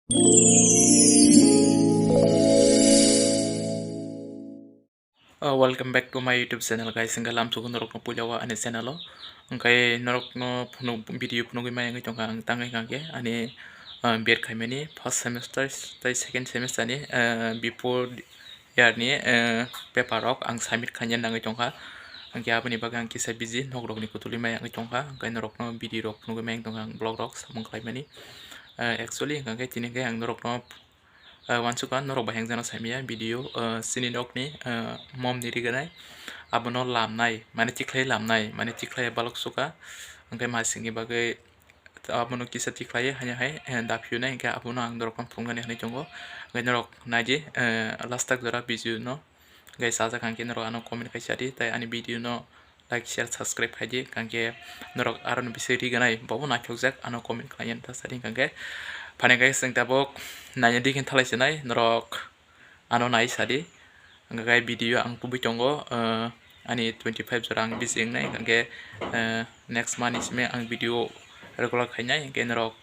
Welcome back to my YouTube channel guys. Hingga lam sugun norok no pujawa ane channel o. Hingkai norok no video puno gimana yang itu kan tangai kangke ane biar kami ni first semester tai second semester ni before year ni paper rok ang submit kanyan nangai tongka. Hingkai apa ni bagang kisah busy nok rok ni kutuli maya yang tongka. Hingkai norok no video rok puno gimana yang tongka blog rok samung klai mani. Actually hingkai tini hingkai ang norok no wansukan norok baheng jana samia video sini dok ni mom ni riganai abono lamnai mane tiklai lamnai mane tiklai balok suka angkai masingi bagai abono kisa tiklai hanya hai dapyu nai angkai abono ang norok kan punggani hani jongo angkai norok naji last tak jora video no angkai saja kangke norok ano comment kai sadi tai ani video no like share subscribe haji kangke norok aron bisi riganai bawo na kyokjak ano comment kalian ta sadi kangke pane guys sing tabok nanya dikin thalai senai norok ano nai sadi angkai video ang pubi tongo ani 25 jorang bising nai angkai next month isme ang video regular khainai angkai norok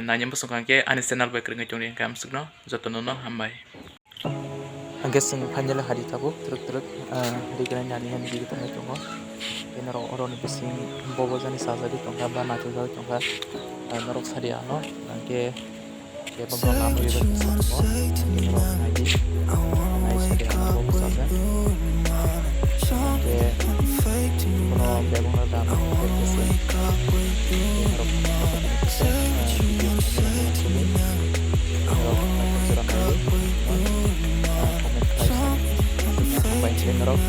nanya busung angkai ani channel back ringai tongni angkai amsukno jotono no hambai angkai sing panjala hari tabok truk dikenai nani hani video tongni tongo norok oron bising bobo jani sajadi tongka ba nacho jani tongka norok sadi ano angke pembuat nama itu semua norok naji sadi ano bobo saja angke kono bebong rada norok norok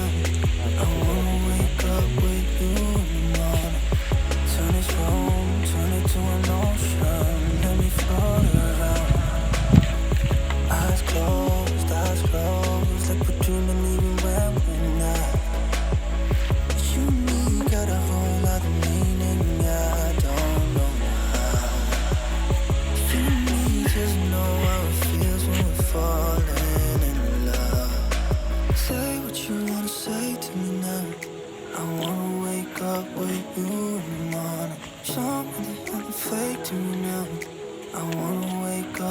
Something fake to me now. I wanna wake up.